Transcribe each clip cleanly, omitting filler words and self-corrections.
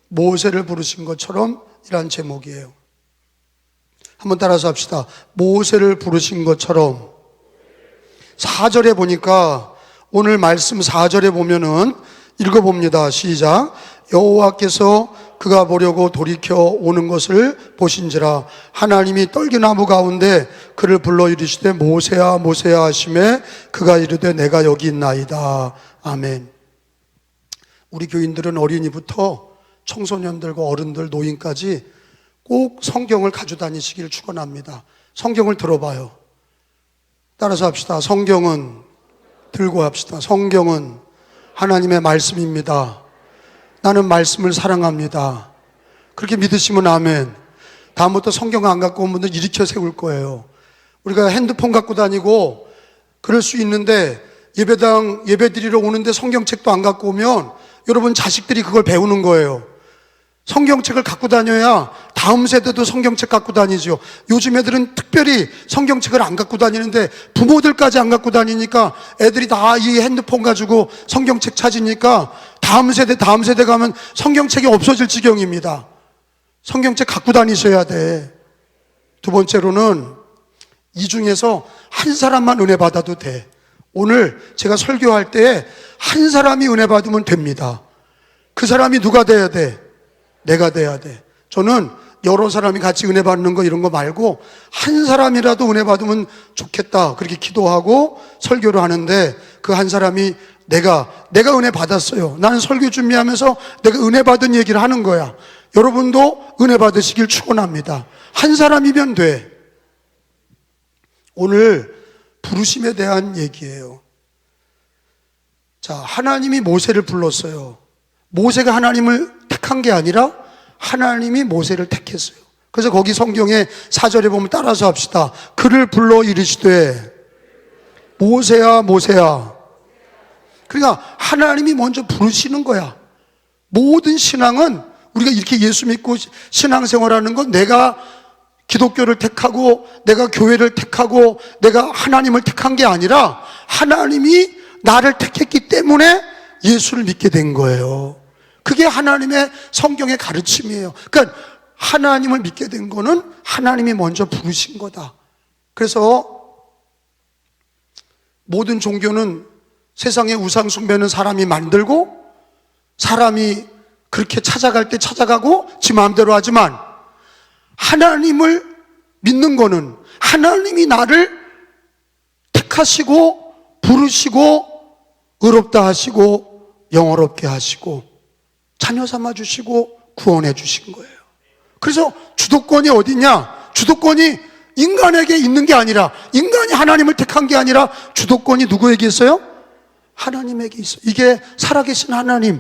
모세를 부르신 것처럼 이란 제목이에요. 한번 따라서 합시다. 모세를 부르신 것처럼. 4절에 보니까 오늘 말씀 4절에 보면은 읽어봅니다. 시작. 여호와께서 그가 보려고 돌이켜 오는 것을 보신지라 하나님이 떨기나무 가운데 그를 불러 이르시되 모세야 모세야 하시매 그가 이르되 내가 여기 있나이다. 아멘. 우리 교인들은 어린이부터 청소년들과 어른들, 노인까지 꼭 성경을 가지고 다니시기를 축원합니다. 성경을 들어봐요. 따라서 합시다. 성경은 들고 합시다. 성경은 하나님의 말씀입니다. 나는 말씀을 사랑합니다. 그렇게 믿으시면 아멘. 다음부터 성경 안 갖고 온 분들 일으켜 세울 거예요. 우리가 핸드폰 갖고 다니고 그럴 수 있는데 예배당 예배 드리러 오는데 성경책도 안 갖고 오면 여러분 자식들이 그걸 배우는 거예요. 성경책을 갖고 다녀야 다음 세대도 성경책 갖고 다니죠. 요즘 애들은 특별히 성경책을 안 갖고 다니는데 부모들까지 안 갖고 다니니까 애들이 다 이 핸드폰 가지고 성경책 찾으니까 다음 세대 가면 성경책이 없어질 지경입니다. 성경책 갖고 다니셔야 돼. 두 번째로는 이 중에서 한 사람만 은혜 받아도 돼. 오늘 제가 설교할 때 한 사람이 은혜 받으면 됩니다. 그 사람이 누가 돼야 돼? 내가 돼야 돼. 저는 여러 사람이 같이 은혜 받는 거 이런 거 말고 한 사람이라도 은혜 받으면 좋겠다 그렇게 기도하고 설교를 하는데 그 한 사람이 내가 은혜 받았어요. 나는 설교 준비하면서 내가 은혜 받은 얘기를 하는 거야. 여러분도 은혜 받으시길 축원합니다. 한 사람이면 돼. 오늘 부르심에 대한 얘기예요. 자, 하나님이 모세를 불렀어요. 모세가 하나님을 택한 게 아니라 하나님이 모세를 택했어요. 그래서 거기 성경에 4절에 보면 따라서 합시다. 그를 불러 이르시되 모세야 모세야. 그러니까 하나님이 먼저 부르시는 거야. 모든 신앙은 우리가 이렇게 예수 믿고 신앙생활하는 건 내가 기독교를 택하고 내가 교회를 택하고 내가 하나님을 택한 게 아니라 하나님이 나를 택했기 때문에 예수를 믿게 된 거예요. 그게 하나님의 성경의 가르침이에요. 그러니까 하나님을 믿게 된 거는 하나님이 먼저 부르신 거다. 그래서 모든 종교는 세상의 우상 숭배는 사람이 만들고 사람이 그렇게 찾아갈 때 찾아가고 지 마음대로 하지만 하나님을 믿는 거는 하나님이 나를 택하시고 부르시고 의롭다 하시고 영어롭게 하시고 자녀 삼아 주시고 구원해 주신 거예요. 그래서 주도권이 어디냐? 주도권이 인간에게 있는 게 아니라 인간이 하나님을 택한 게 아니라 주도권이 누구에게 있어요? 하나님에게 있어요. 이게 살아계신 하나님,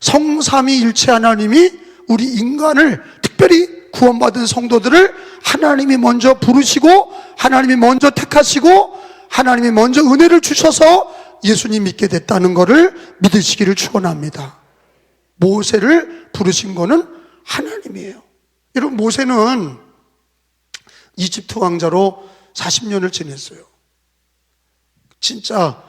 성삼위일체 하나님이 우리 인간을 특별히 구원받은 성도들을 하나님이 먼저 부르시고 하나님이 먼저 택하시고 하나님이 먼저 은혜를 주셔서 예수님 믿게 됐다는 것을 믿으시기를 축원합니다. 모세를 부르신 거는 하나님이에요. 여러분, 모세는 이집트 왕자로 40년을 지냈어요. 진짜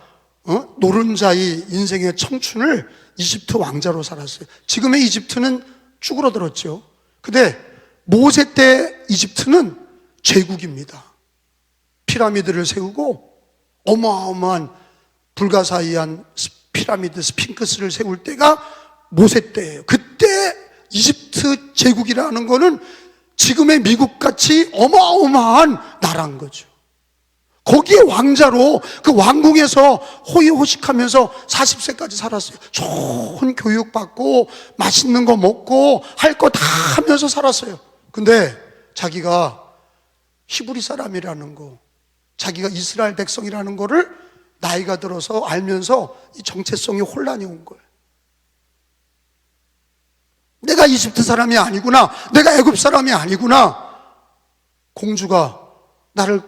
노른자의 인생의 청춘을 이집트 왕자로 살았어요. 지금의 이집트는 쭈그러들었죠. 근데 모세 때 이집트는 제국입니다. 피라미드를 세우고 어마어마한 불가사의한 피라미드 스핑크스를 세울 때가 모세 때예요. 그때 이집트 제국이라는 거는 지금의 미국같이 어마어마한 나라인 거죠. 거기에 왕자로 그 왕궁에서 호의호식하면서 40세까지 살았어요. 좋은 교육받고 맛있는 거 먹고 할 거 다 하면서 살았어요. 근데 자기가 히브리 사람이라는 거, 자기가 이스라엘 백성이라는 거를 나이가 들어서 알면서 이 정체성이 혼란이 온 거예요. 내가 이집트 사람이 아니구나, 내가 애굽 사람이 아니구나. 공주가 나를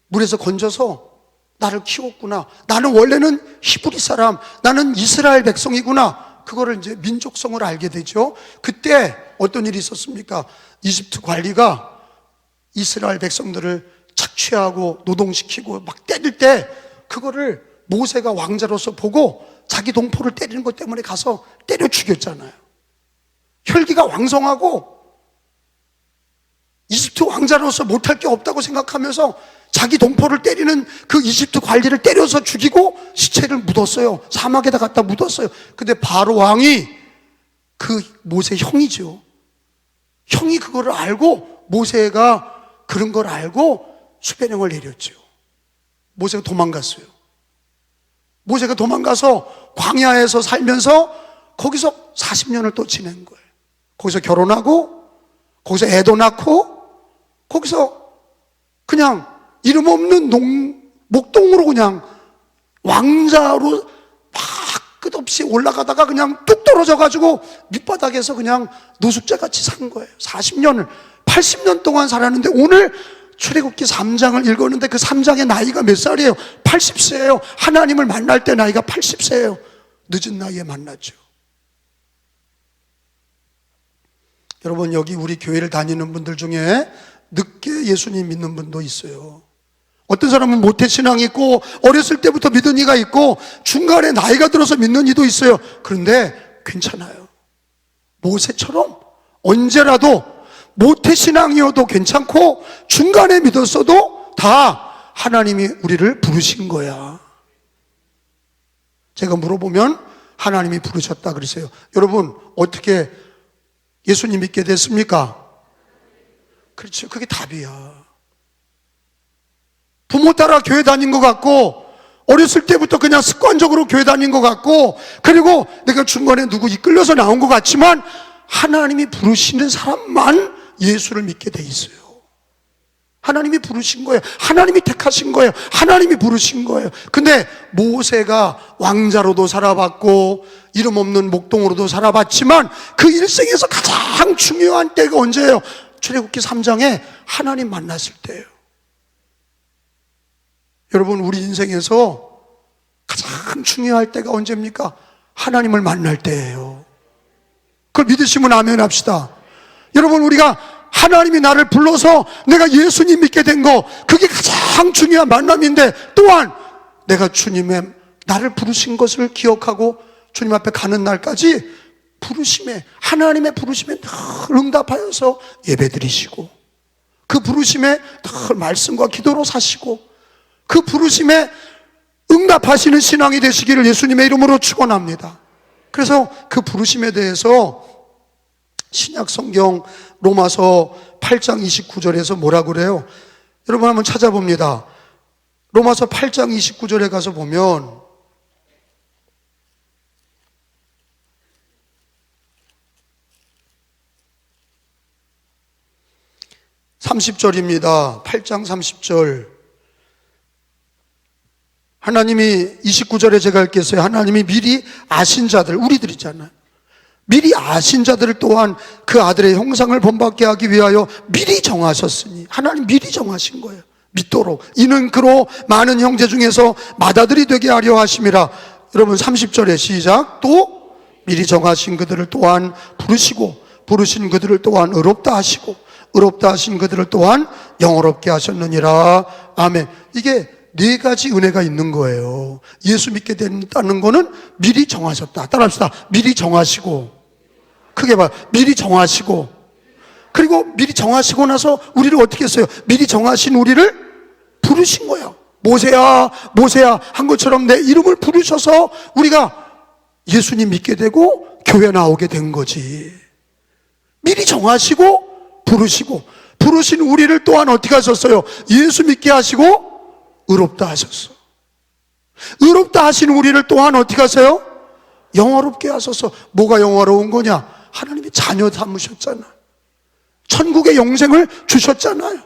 물에서 건져서 나를 키웠구나. 나는 원래는 히브리 사람, 나는 이스라엘 백성이구나. 그거를 이제 민족성을 알게 되죠. 그때 어떤 일이 있었습니까? 이집트 관리가 이스라엘 백성들을 착취하고 노동시키고 막 때릴 때 그거를 모세가 왕자로서 보고 자기 동포를 때리는 것 때문에 가서 때려 죽였잖아요. 자기가 왕성하고 이집트 왕자로서 못할 게 없다고 생각하면서 자기 동포를 때리는 그 이집트 관리를 때려서 죽이고 시체를 묻었어요. 사막에다 갖다 묻었어요. 근데 바로 왕이 그 모세 형이죠. 형이 그거를 알고, 모세가 그런 걸 알고 수배령을 내렸죠. 모세가 도망갔어요. 모세가 도망가서 광야에서 살면서 거기서 40년을 또 지낸 거예요. 거기서 결혼하고, 거기서 애도 낳고, 거기서 그냥 이름 없는 목동으로 그냥 왕자로 막 끝없이 올라가다가 그냥 뚝 떨어져가지고 밑바닥에서 그냥 노숙자같이 산 거예요. 40년을, 80년 동안 살았는데 오늘 출애굽기 3장을 읽었는데 그 3장의 나이가 몇 살이에요? 80세예요. 하나님을 만날 때 나이가 80세예요. 늦은 나이에 만났죠. 여러분, 여기 우리 교회를 다니는 분들 중에 늦게 예수님 믿는 분도 있어요. 어떤 사람은 모태신앙이 있고 어렸을 때부터 믿은 이가 있고 중간에 나이가 들어서 믿는 이도 있어요. 그런데 괜찮아요. 모세처럼 언제라도 모태신앙이어도 괜찮고 중간에 믿었어도 다 하나님이 우리를 부르신 거야. 제가 물어보면 하나님이 부르셨다 그러세요. 여러분, 어떻게 예수님 믿게 됐습니까? 그렇죠. 그게 답이야. 부모 따라 교회 다닌 것 같고, 어렸을 때부터 그냥 습관적으로 교회 다닌 것 같고, 그리고 내가 중간에 누구 이끌려서 나온 것 같지만 하나님이 부르시는 사람만 예수를 믿게 돼 있어요. 하나님이 부르신 거예요. 하나님이 택하신 거예요. 하나님이 부르신 거예요. 근데 모세가 왕자로도 살아봤고 이름 없는 목동으로도 살아봤지만 그 일생에서 가장 중요한 때가 언제예요? 출애굽기 3장에 하나님 만났을 때예요. 여러분, 우리 인생에서 가장 중요할 때가 언제입니까? 하나님을 만날 때예요. 그걸 믿으시면 아멘 합시다. 여러분, 우리가 하나님이 나를 불러서 내가 예수님 믿게 된 거, 그게 가장 중요한 만남인데, 또한 내가 주님의 나를 부르신 것을 기억하고 주님 앞에 가는 날까지 부르심에, 하나님의 부르심에 늘 응답하여서 예배드리시고, 그 부르심에 늘 말씀과 기도로 사시고, 그 부르심에 응답하시는 신앙이 되시기를 예수님의 이름으로 축원합니다. 그래서 그 부르심에 대해서 신약 성경 로마서 8장 29절에서 뭐라 그래요? 여러분 한번 찾아봅니다. 로마서 8장 29절에 가서 보면 (30절입니다) 8장 30절. 하나님이 29절에 제가 읽겠어요. 하나님이 미리 아신 자들, 우리들이잖아요. 미리 아신 자들을 또한 그 아들의 형상을 본받게 하기 위하여 미리 정하셨으니, 하나님 미리 정하신 거예요. 믿도록. 이는 그로 많은 형제 중에서 맏아들이 되게 하려 하심이라. 여러분 30절에 시작. 또 미리 정하신 그들을 또한 부르시고, 부르신 그들을 또한 의롭다 하시고, 의롭다 하신 그들을 또한 영화롭게 하셨느니라. 아멘. 이게 네 가지 은혜가 있는 거예요. 예수 믿게 된다는 거는 미리 정하셨다. 따라합시다. 미리 정하시고, 크게 봐. 미리 정하시고, 그리고 미리 정하시고 나서 우리를 어떻게 했어요? 미리 정하신 우리를 부르신 거예요. 모세야, 모세야 한 것처럼 내 이름을 부르셔서 우리가 예수님 믿게 되고 교회 나오게 된 거지. 미리 정하시고 부르시고, 부르신 우리를 또한 어떻게 하셨어요? 예수 믿게 하시고 의롭다 하셨어. 의롭다 하신 우리를 또한 어떻게 하세요? 영화롭게 하셔서. 뭐가 영화로운 거냐? 하나님이 자녀 삼으셨잖아. 천국의 영생을 주셨잖아요.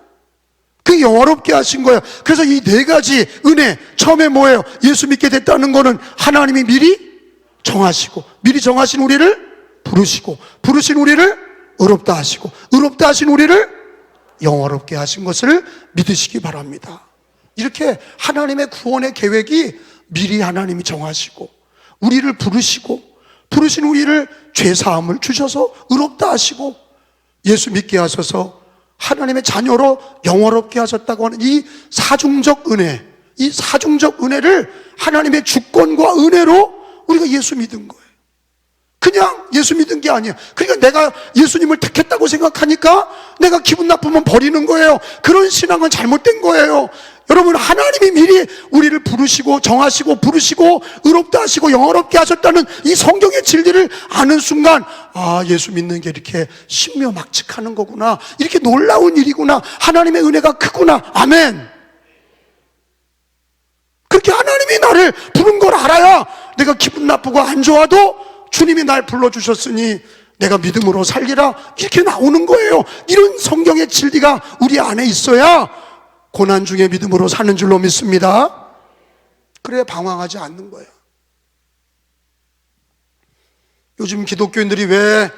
그게 영화롭게 하신 거예요. 그래서 이 네 가지 은혜, 처음에 뭐예요? 예수 믿게 됐다는 거는 하나님이 미리 정하시고, 미리 정하신 우리를 부르시고, 부르신 우리를 의롭다 하시고, 의롭다 하신 우리를 영화롭게 하신 것을 믿으시기 바랍니다. 이렇게 하나님의 구원의 계획이 미리 하나님이 정하시고, 우리를 부르시고, 부르신 우리를 죄사함을 주셔서 의롭다 하시고, 예수 믿게 하셔서 하나님의 자녀로 영화롭게 하셨다고 하는 이 사중적 은혜, 이 사중적 은혜를 하나님의 주권과 은혜로 우리가 예수 믿은 거예요. 그냥 예수 믿은 게 아니에요. 그러니까 내가 예수님을 택했다고 생각하니까 내가 기분 나쁘면 버리는 거예요. 그런 신앙은 잘못된 거예요. 여러분, 하나님이 미리 우리를 부르시고 정하시고 부르시고 의롭다 하시고 영화롭게 하셨다는 이 성경의 진리를 아는 순간, 아, 예수 믿는 게 이렇게 신묘막측하는 거구나, 이렇게 놀라운 일이구나, 하나님의 은혜가 크구나. 아멘. 그렇게 하나님이 나를 부른 걸 알아야 내가 기분 나쁘고 안 좋아도 주님이 날 불러주셨으니 내가 믿음으로 살리라, 이렇게 나오는 거예요. 이런 성경의 진리가 우리 안에 있어야 고난 중에 믿음으로 사는 줄로 믿습니다. 그래야 방황하지 않는 거예요. 요즘 기독교인들이 왜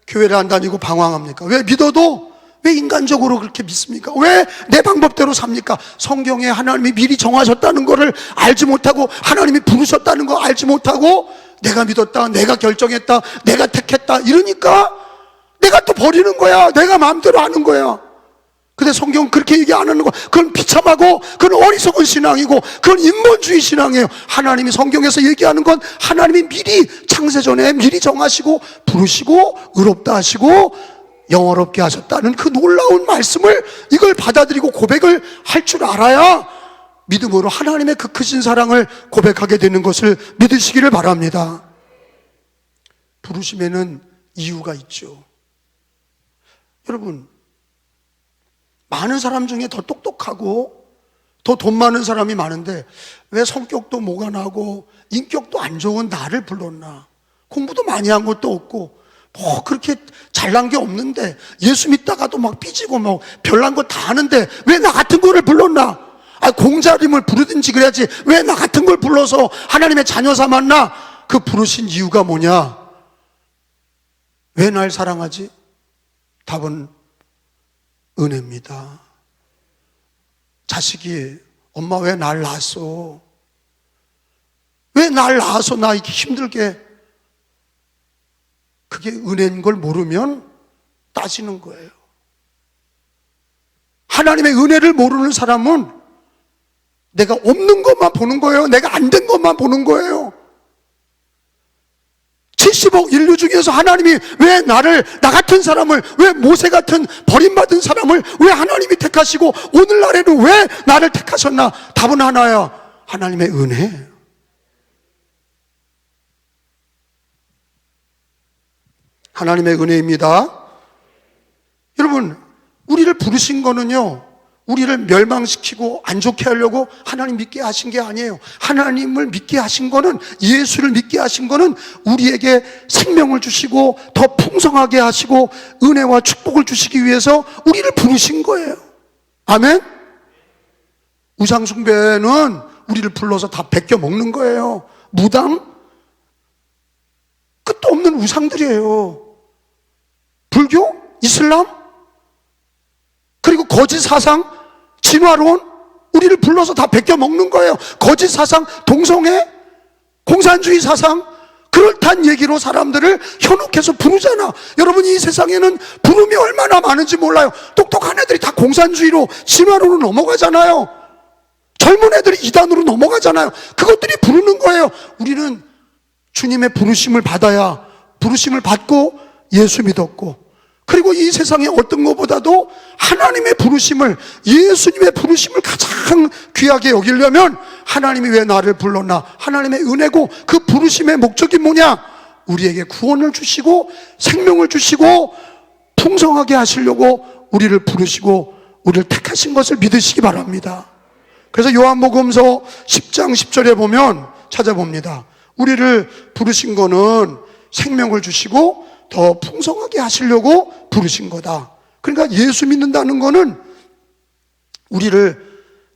교회를 안 다니고 방황합니까? 왜 믿어도 왜 인간적으로 그렇게 믿습니까? 왜 내 방법대로 삽니까? 성경에 하나님이 미리 정하셨다는 것을 알지 못하고, 하나님이 부르셨다는 거 알지 못하고, 내가 믿었다, 내가 결정했다, 내가 택했다 이러니까 내가 또 버리는 거야. 내가 마음대로 하는 거야. 근데 성경은 그렇게 얘기 안 하는 거야. 그건 비참하고, 그건 어리석은 신앙이고, 그건 인본주의 신앙이에요. 하나님이 성경에서 얘기하는 건 하나님이 미리 창세전에 미리 정하시고 부르시고 의롭다 하시고 영화롭게 하셨다는 그 놀라운 말씀을, 이걸 받아들이고 고백을 할 줄 알아야 믿음으로 하나님의 그 크신 사랑을 고백하게 되는 것을 믿으시기를 바랍니다. 부르심에는 이유가 있죠. 여러분, 많은 사람 중에 더 똑똑하고 더 돈 많은 사람이 많은데 왜 성격도 뭐가 나고 인격도 안 좋은 나를 불렀나? 공부도 많이 한 것도 없고 뭐 그렇게 잘난 게 없는데, 예수 믿다가도 막 삐지고 막 별난 거 다 하는데 왜 나 같은 거를 불렀나? 아, 공자림을 부르든지 그래야지 왜 나 같은 걸 불러서 하나님의 자녀 삼았나? 그 부르신 이유가 뭐냐? 왜 날 사랑하지? 답은 은혜입니다. 자식이, 엄마 왜 날 낳았어? 왜 날 낳아서 나 이렇게 힘들게? 그게 은혜인 걸 모르면 따지는 거예요. 하나님의 은혜를 모르는 사람은 내가 없는 것만 보는 거예요. 내가 안 된 것만 보는 거예요. 70억 인류 중에서 하나님이 왜 나를, 나 같은 사람을, 왜 모세 같은 버림받은 사람을 왜 하나님이 택하시고 오늘날에는 왜 나를 택하셨나? 답은 하나야. 하나님의 은혜. 하나님의 은혜입니다. 여러분, 우리를 부르신 거는요, 우리를 멸망시키고 안 좋게 하려고 하나님 믿게 하신 게 아니에요. 하나님을 믿게 하신 거는, 예수를 믿게 하신 거는 우리에게 생명을 주시고 더 풍성하게 하시고 은혜와 축복을 주시기 위해서 우리를 부르신 거예요. 아멘? 우상숭배는 우리를 불러서 다 베껴 먹는 거예요. 무당? 끝도 없는 우상들이에요. 불교? 이슬람? 그리고 거짓 사상, 진화론, 우리를 불러서 다 베껴 먹는 거예요. 거짓 사상, 동성애, 공산주의 사상, 그럴듯한 얘기로 사람들을 현혹해서 부르잖아. 여러분, 이 세상에는 부름이 얼마나 많은지 몰라요. 똑똑한 애들이 다 공산주의로, 진화론으로 넘어가잖아요. 젊은 애들이 이단으로 넘어가잖아요. 그것들이 부르는 거예요. 우리는 주님의 부르심을 받아야, 부르심을 받고 예수 믿었고, 그리고 이 세상에 어떤 것보다도 하나님의 부르심을, 예수님의 부르심을 가장 귀하게 여기려면 하나님이 왜 나를 불렀나? 하나님의 은혜고, 그 부르심의 목적이 뭐냐? 우리에게 구원을 주시고 생명을 주시고 풍성하게 하시려고 우리를 부르시고 우리를 택하신 것을 믿으시기 바랍니다. 그래서 요한복음서 10장 10절에 보면 찾아봅니다. 우리를 부르신 거는 생명을 주시고 더 풍성하게 하시려고 부르신 거다. 그러니까 예수 믿는다는 거는 우리를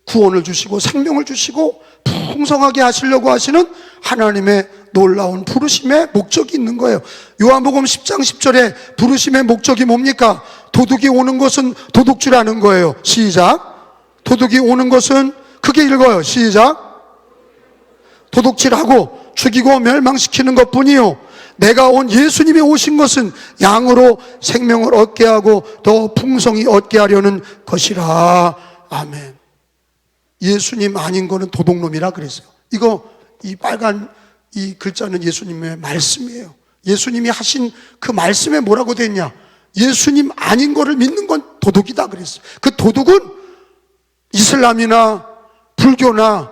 구원을 주시고 생명을 주시고 풍성하게 하시려고 하시는 하나님의 놀라운 부르심의 목적이 있는 거예요. 요한복음 10장 10절에 부르심의 목적이 뭡니까? 도둑이 오는 것은 도둑질하는 거예요. 시작. 도둑이 오는 것은, 크게 읽어요. 시작. 도둑질하고 죽이고 멸망시키는 것뿐이요, 내가 온, 예수님이 오신 것은 양으로 생명을 얻게 하고 더 풍성히 얻게 하려는 것이라. 아멘. 예수님 아닌 거는 도둑놈이라 그랬어요. 이거, 이 빨간 이 글자는 예수님의 말씀이에요. 예수님이 하신 그 말씀에 뭐라고 돼 있냐? 예수님 아닌 거를 믿는 건 도둑이다 그랬어요. 그 도둑은 이슬람이나 불교나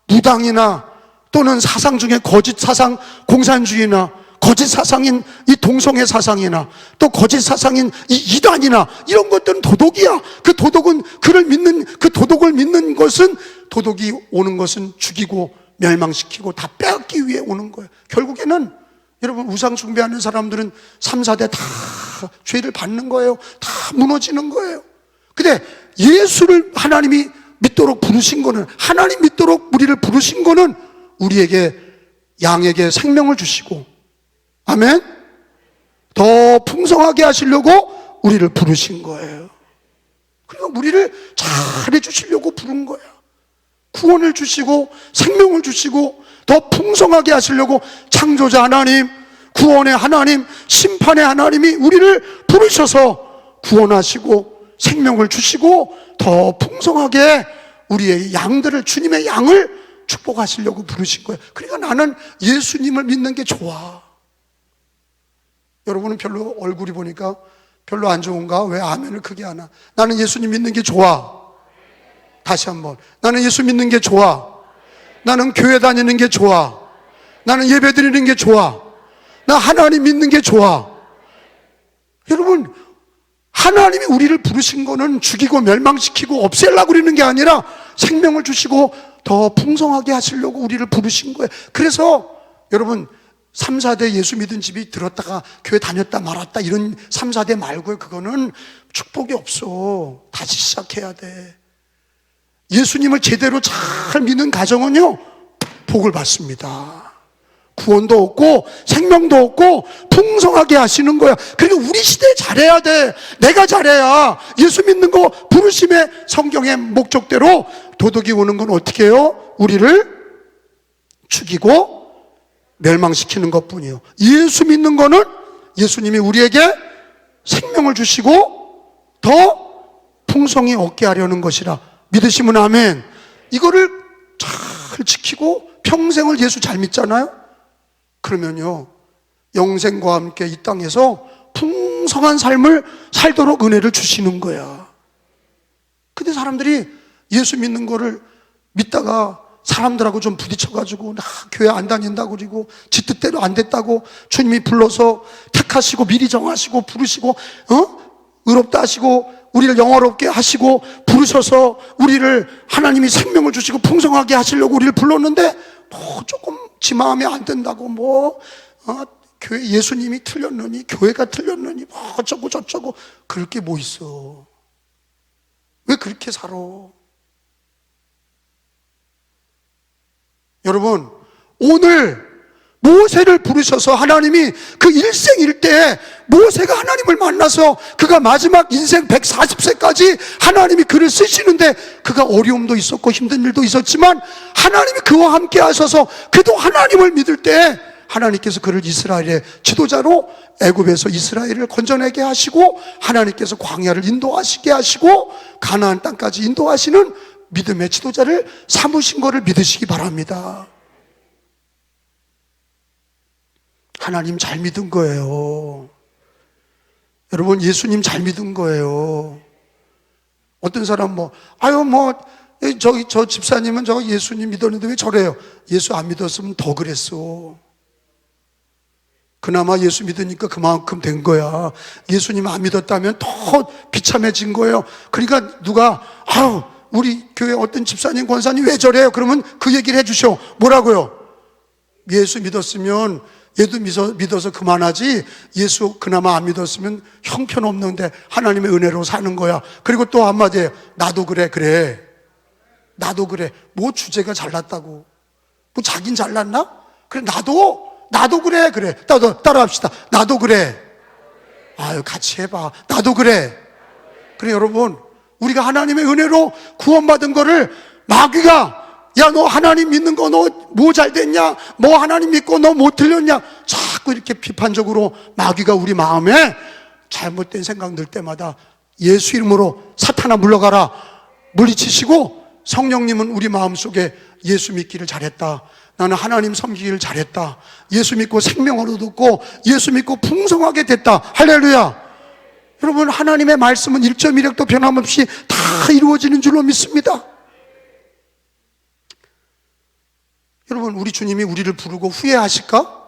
무당이나 또는 사상 중에 거짓 사상, 공산주의나 거짓 사상인 이 동성애 사상이나 또 거짓 사상인 이 이단이나 이런 것들은 도둑이야. 그 도둑은 그 도둑을 믿는 것은, 도둑이 오는 것은 죽이고 멸망시키고 다 빼앗기 위해 오는 거예요. 결국에는 여러분, 우상 숭배하는 사람들은 3, 4대 다 죄를 받는 거예요. 다 무너지는 거예요. 근데 예수를 하나님이 믿도록 부르신 거는, 하나님 믿도록 우리를 부르신 거는 우리에게, 양에게 생명을 주시고, 아멘? 더 풍성하게 하시려고 우리를 부르신 거예요. 그러니까 우리를 잘해 주시려고 부른 거야. 구원을 주시고 생명을 주시고 더 풍성하게 하시려고 창조자 하나님, 구원의 하나님, 심판의 하나님이 우리를 부르셔서 구원하시고 생명을 주시고 더 풍성하게 우리의 양들을, 주님의 양을 축복하시려고 부르신 거예요. 그러니까 나는 예수님을 믿는 게 좋아. 여러분은 별로 얼굴이 보니까 별로 안 좋은가? 왜 아멘을 크게 하나? 나는 예수님 믿는 게 좋아. 다시 한번, 나는 예수 믿는 게 좋아. 나는 교회 다니는 게 좋아. 나는 예배 드리는 게 좋아. 나 하나님 믿는 게 좋아. 여러분, 하나님이 우리를 부르신 거는 죽이고 멸망시키고 없애려고 그러는 게 아니라 생명을 주시고 더 풍성하게 하시려고 우리를 부르신 거예요. 그래서 여러분, 3, 4대 예수 믿은 집이 들었다가 교회 다녔다 말았다 이런 3, 4대 말고요, 그거는 축복이 없어. 다시 시작해야 돼. 예수님을 제대로 잘 믿는 가정은요, 복을 받습니다. 구원도 얻고 생명도 얻고 풍성하게 하시는 거야. 그러니까 우리 시대에 잘해야 돼. 내가 잘해야. 예수 믿는 거 부르심의 성경의 목적대로 도둑이 오는 건 어떻게 해요? 우리를 죽이고 멸망시키는 것뿐이에요. 예수 믿는 거는 예수님이 우리에게 생명을 주시고 더 풍성히 얻게 하려는 것이라 믿으시면 아멘. 이거를 잘 지키고 평생을 예수 잘 믿잖아요? 그러면요, 영생과 함께 이 땅에서 풍성한 삶을 살도록 은혜를 주시는 거야. 근데 사람들이 예수 믿는 거를 믿다가 사람들하고 좀 부딪혀가지고 나 교회 안 다닌다고 그러고 지 뜻대로 안 됐다고 주님이 불러서 택하시고 미리 정하시고 부르시고 의롭다 하시고 우리를 영화롭게 하시고 부르셔서 우리를 하나님이 생명을 주시고 풍성하게 하시려고 우리를 불렀는데 뭐 조금 지 마음에 안 든다고 교회 예수님이 틀렸느니 교회가 틀렸느니 뭐 어쩌고 저쩌고 그럴 게 뭐 있어. 왜 그렇게 살아? 여러분, 오늘 모세를 부르셔서 하나님이 그 일생일대에 모세가 하나님을 만나서 그가 마지막 인생 140세까지 하나님이 그를 쓰시는데 그가 어려움도 있었고 힘든 일도 있었지만 하나님이 그와 함께 하셔서 그도 하나님을 믿을 때 하나님께서 그를 이스라엘의 지도자로 애굽에서 이스라엘을 건져내게 하시고 하나님께서 광야를 인도하시게 하시고 가나안 땅까지 인도하시는 믿음의 지도자를 삼으신 것을 믿으시기 바랍니다. 하나님 잘 믿은 거예요. 여러분, 예수님 잘 믿은 거예요. 어떤 사람 저 집사님은 저 예수님 믿었는데 왜 저래요? 예수 안 믿었으면 더 그랬어. 그나마 예수 믿으니까 그만큼 된 거야. 예수님 안 믿었다면 더 비참해진 거예요. 그러니까 누가 우리 교회 어떤 집사님, 권사님 왜 저래요? 그러면 그 얘기를 해주셔. 뭐라고요? 예수 믿었으면 얘도 믿어서 그만하지, 예수 그나마 안 믿었으면 형편없는데 하나님의 은혜로 사는 거야. 그리고 또 한마디예요. 나도 그래. 나도 그래. 뭐 주제가 잘났다고. 뭐 자긴 잘났나? 그래, 나도 그래. 따라합시다. 나도 그래. 아유, 같이 해봐. 나도 그래. 그래, 여러분, 우리가 하나님의 은혜로 구원받은 거를 마귀가 야, 너 하나님 믿는 거 너 뭐 잘 됐냐? 뭐 하나님 믿고 너 못 틀렸냐? 자꾸 이렇게 비판적으로 마귀가 우리 마음에 잘못된 생각 들 때마다 예수 이름으로 사탄아 물러가라 물리치시고 성령님은 우리 마음속에 예수 믿기를 잘했다. 나는 하나님 섬기기를 잘했다. 예수 믿고 생명을 얻었고 예수 믿고 풍성하게 됐다. 할렐루야. 여러분, 하나님의 말씀은 1.1획도 변함없이 다 이루어지는 줄로 믿습니다. 여러분, 우리 주님이 우리를 부르고 후회하실까?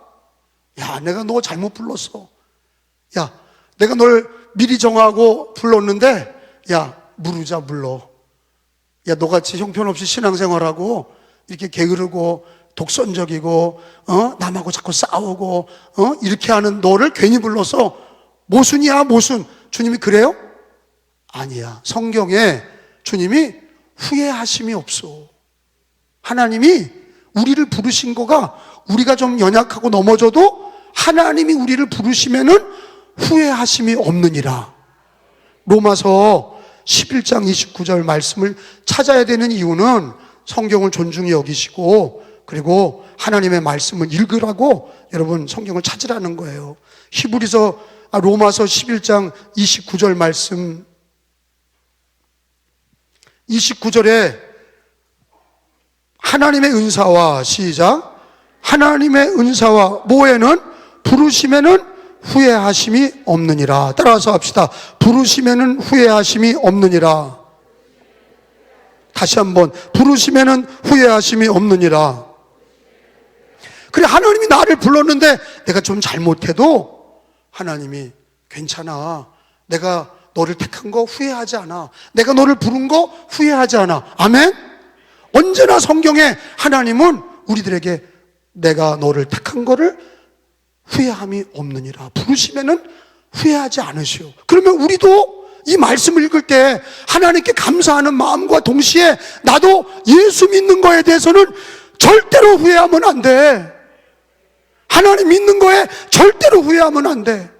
야, 내가 너 잘못 불렀어. 야, 내가 널 미리 정하고 불렀는데, 야, 물으자, 물러. 야, 너같이 형편없이 신앙생활하고 이렇게 게으르고 독선적이고 남하고 자꾸 싸우고 이렇게 하는 너를 괜히 불러서 모순이야, 모순. 주님이 그래요? 아니야. 성경에 주님이 후회하심이 없어. 하나님이 우리를 부르신 거가 우리가 좀 연약하고 넘어져도 하나님이 우리를 부르시면은 후회하심이 없느니라. 로마서 11장 29절 말씀을 찾아야 되는 이유는 성경을 존중히 여기시고 그리고 하나님의 말씀을 읽으라고 여러분 성경을 찾으라는 거예요. 로마서 11장 29절 말씀 29절에 하나님의 은사와 시작 하나님의 은사와 뭐에는 부르심에는 후회하심이 없느니라. 따라서 합시다. 부르심에는 후회하심이 없느니라. 다시 한번 부르심에는 후회하심이 없느니라. 그래, 하나님이 나를 불렀는데 내가 좀 잘못해도 하나님이 괜찮아. 내가 너를 택한 거 후회하지 않아. 내가 너를 부른 거 후회하지 않아. 아멘? 언제나 성경에 하나님은 우리들에게 내가 너를 택한 거를 후회함이 없느니라. 부르시면은 후회하지 않으시오. 그러면 우리도 이 말씀을 읽을 때 하나님께 감사하는 마음과 동시에 나도 예수 믿는 거에 대해서는 절대로 후회하면 안 돼. 하나님 믿는 거에 절대로 후회하면 안 돼.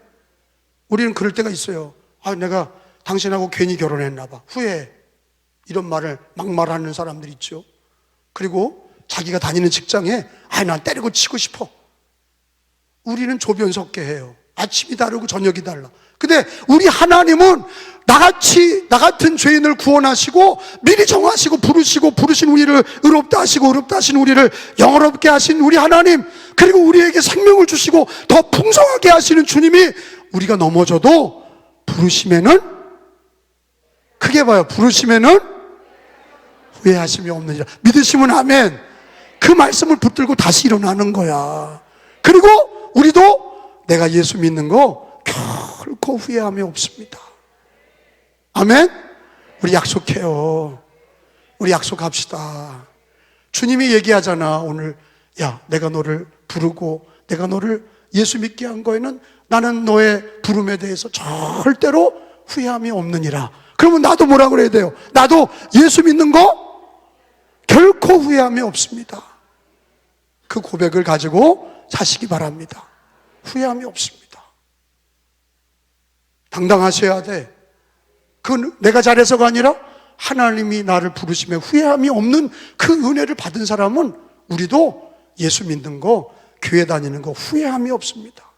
우리는 그럴 때가 있어요. 아, 내가 당신하고 괜히 결혼했나 봐. 후회해. 이런 말을 막말하는 사람들 있죠. 그리고 자기가 다니는 직장에 난 때리고 치고 싶어. 우리는 조변석계 해요. 아침이 다르고 저녁이 달라. 근데 우리 하나님은 나 같은 죄인을 구원하시고 미리 정하시고 부르신 우리를 의롭다 하시고 의롭다 하신 우리를 영화롭게 하신 우리 하나님, 그리고 우리에게 생명을 주시고 더 풍성하게 하시는 주님이 우리가 넘어져도 부르시면은 크게 봐요. 부르시면은 후회하심이 없느니라. 믿으시면 아멘. 그 말씀을 붙들고 다시 일어나는 거야. 그리고 우리도 내가 예수 믿는 거 결코 후회함이 없습니다. 아멘? 우리 약속해요. 우리 약속합시다. 주님이 얘기하잖아, 오늘. 야, 내가 너를 부르고 내가 너를 예수 믿게 한 거에는 나는 너의 부름에 대해서 절대로 후회함이 없느니라. 그러면 나도 뭐라 그래야 돼요? 나도 예수 믿는 거 결코 후회함이 없습니다. 그 고백을 가지고 사시기 바랍니다. 후회함이 없습니다. 당당하셔야 돼. 그건 내가 잘해서가 아니라 하나님이 나를 부르심에 후회함이 없는 그 은혜를 받은 사람은 우리도 예수 믿는 거, 교회 다니는 거 후회함이 없습니다.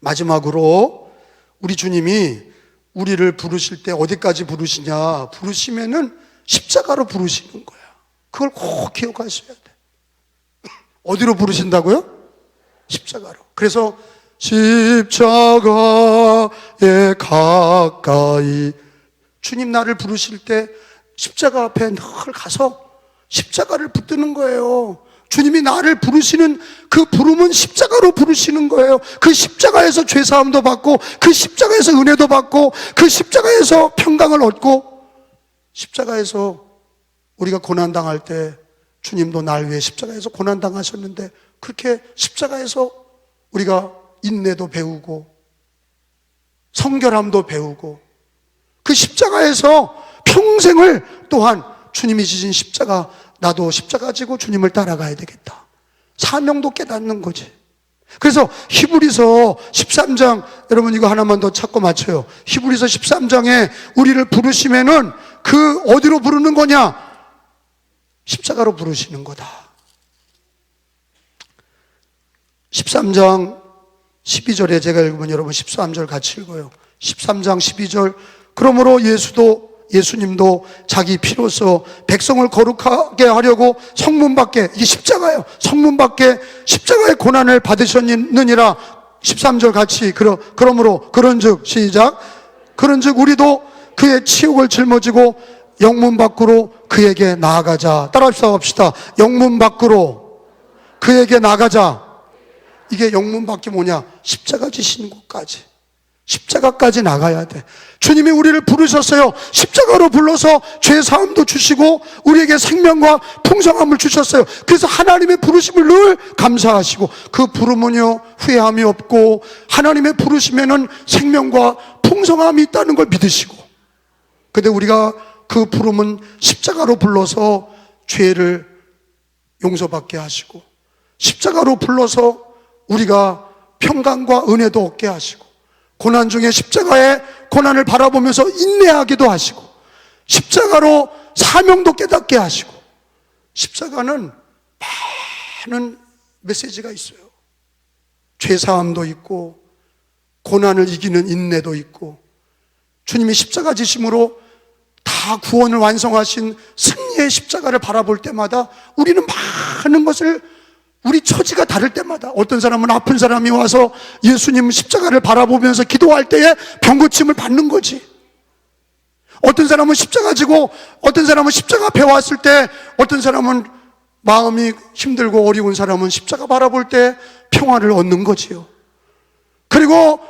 마지막으로 우리 주님이 우리를 부르실 때 어디까지 부르시냐? 부르시면은 십자가로 부르시는 거야. 그걸 꼭 기억하셔야 돼. 어디로 부르신다고요? 십자가로. 그래서 십자가에 가까이, 주님 나를 부르실 때 십자가 앞에 늘 가서 십자가를 붙드는 거예요. 주님이 나를 부르시는 그 부름은 십자가로 부르시는 거예요. 그 십자가에서 죄사함도 받고, 그 십자가에서 은혜도 받고, 그 십자가에서 평강을 얻고, 십자가에서 우리가 고난당할 때 주님도 날 위해 십자가에서 고난당하셨는데, 그렇게 십자가에서 우리가 인내도 배우고 성결함도 배우고, 그 십자가에서 평생을 또한 주님이 지신 십자가, 나도 십자가 지고 주님을 따라가야 되겠다. 사명도 깨닫는 거지. 그래서 히브리서 13장, 여러분 이거 하나만 더 찾고 맞춰요. 히브리서 13장에 우리를 부르시면은 그 어디로 부르는 거냐? 십자가로 부르시는 거다. 13장 12절에 제가 읽으면 여러분 13절 같이 읽어요. 13장 12절. 그러므로 예수도 예수님도 자기 피로써 백성을 거룩하게 하려고 성문 밖에, 이게 십자가예요. 성문 밖에 십자가의 고난을 받으셨느니라. 13절 같이 그러므로 그런즉 시작. 그런즉 우리도 그의 치욕을 짊어지고 영문 밖으로 그에게 나아가자. 따라합시다. 영문 밖으로 그에게 나가자. 이게 영문 밖이 뭐냐? 십자가 지시는 곳까지, 십자가까지 나가야 돼. 주님이 우리를 부르셨어요. 십자가로 불러서 죄 사함도 주시고 우리에게 생명과 풍성함을 주셨어요. 그래서 하나님의 부르심을 늘 감사하시고, 그 부르면요 후회함이 없고, 하나님의 부르심에는 생명과 풍성함이 있다는 걸 믿으시고, 근데 우리가 그 부름은 십자가로 불러서 죄를 용서받게 하시고, 십자가로 불러서 우리가 평강과 은혜도 얻게 하시고, 고난 중에 십자가의 고난을 바라보면서 인내하기도 하시고, 십자가로 사명도 깨닫게 하시고, 십자가는 많은 메시지가 있어요. 죄사함도 있고, 고난을 이기는 인내도 있고, 주님이 십자가 지심으로 다 구원을 완성하신 승리의 십자가를 바라볼 때마다 우리는 많은 것을, 우리 처지가 다를 때마다, 어떤 사람은 아픈 사람이 와서 예수님 십자가를 바라보면서 기도할 때에 병고침을 받는 거지. 어떤 사람은 십자가 지고, 어떤 사람은 십자가 앞에 왔을 때, 어떤 사람은 마음이 힘들고 어려운 사람은 십자가 바라볼 때 평화를 얻는 거지요. 그리고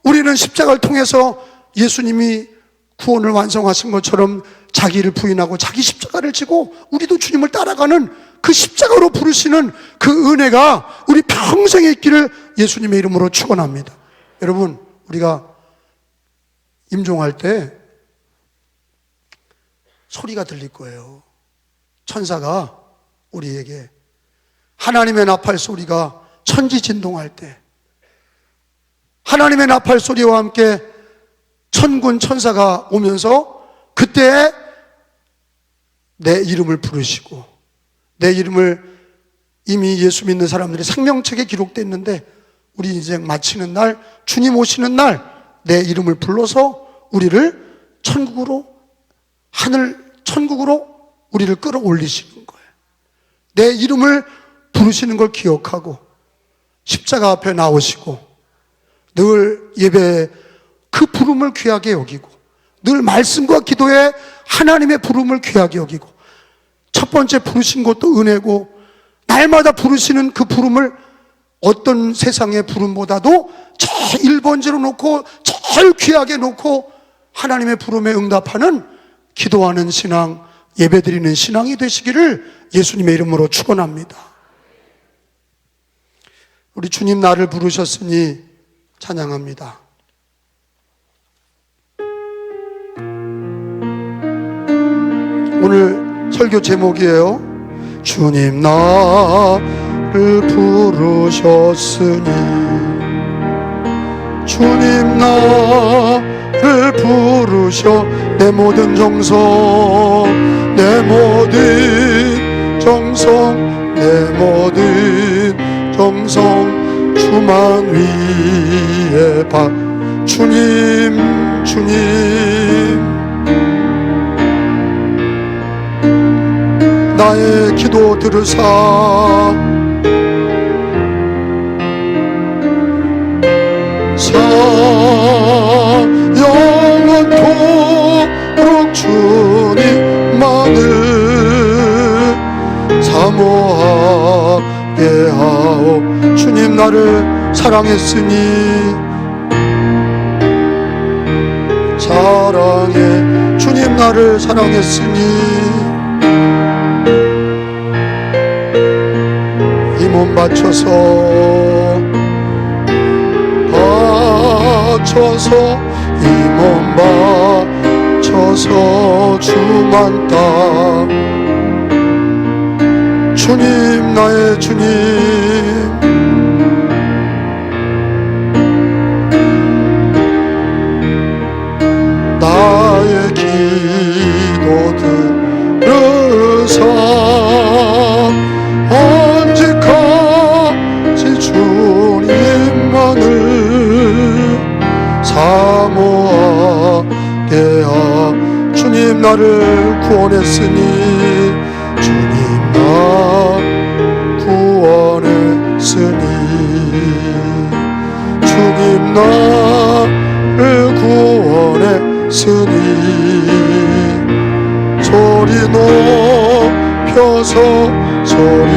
우리는 십자가를 통해서 예수님이 구원을 완성하신 것처럼 자기를 부인하고 자기 십자가를 지고 우리도 주님을 따라가는 그 십자가로 부르시는 그 은혜가 우리 평생에 있기를 예수님의 이름으로 축원합니다. 여러분, 우리가 임종할 때 소리가 들릴 거예요. 천사가 우리에게, 하나님의 나팔 소리가 천지진동할 때, 하나님의 나팔 소리와 함께 천군 천사가 오면서 그때 내 이름을 부르시고, 내 이름을 이미 예수 믿는 사람들이 생명책에 기록됐는데, 우리 인생 마치는 날, 주님 오시는 날 내 이름을 불러서 우리를 천국으로, 하늘 천국으로 우리를 끌어올리시는 거예요. 내 이름을 부르시는 걸 기억하고 십자가 앞에 나오시고, 늘 예배에 그 부름을 귀하게 여기고, 늘 말씀과 기도에 하나님의 부름을 귀하게 여기고, 첫 번째 부르신 것도 은혜고, 날마다 부르시는 그 부름을 어떤 세상의 부름보다도 제일 1번째로 놓고 제일 귀하게 놓고 하나님의 부름에 응답하는, 기도하는 신앙, 예배드리는 신앙이 되시기를 예수님의 이름으로 축원합니다. 우리 주님 나를 부르셨으니 찬양합니다. 오늘 설교 제목이에요. 주님 나를 부르셨으니, 주님 나를 부르셔 내 모든 정성, 내 모든 정성, 내 모든 정성 주만 위에 봐. 주님, 주님 나의 기도 들으사 영원토록 주님만을 사모하게 하오. 주님 나를 사랑했으니, 사랑해. 주님 나를 사랑했으니 이 몸 바쳐서 이 몸 바쳐서 주만 따. 주님 나의 주님, 나의 기도 들으사 언제까지 주님만을 사모하게 하. 주님 나를 구원했으니 주님 나 구원했으니 주님 나를 구원했으니 소리 높여서 소리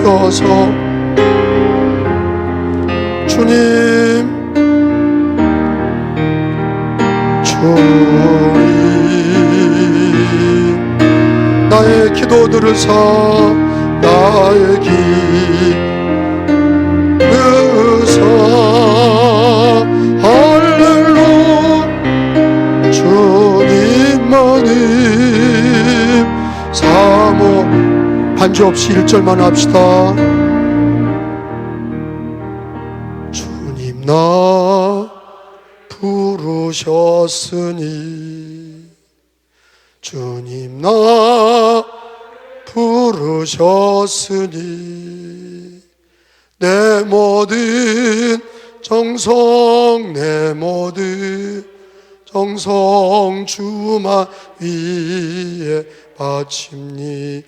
높여서 주님 나의 기도 들으사 나의 기도사 할렐루야 주님만이 사모 반주 없이 1절만 합시다. 주님 나 부르셨으니 주님 나 부르셨으니 내 모든 정성 내 모든 정성 주만 위에 바칩니다.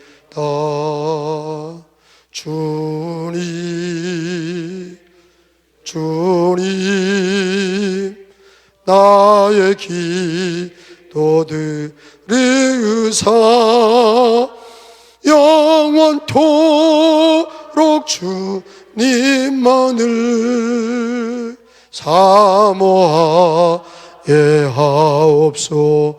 주님 나의 기도 들으사 영원토록 주님만을 사모하게 하옵소서.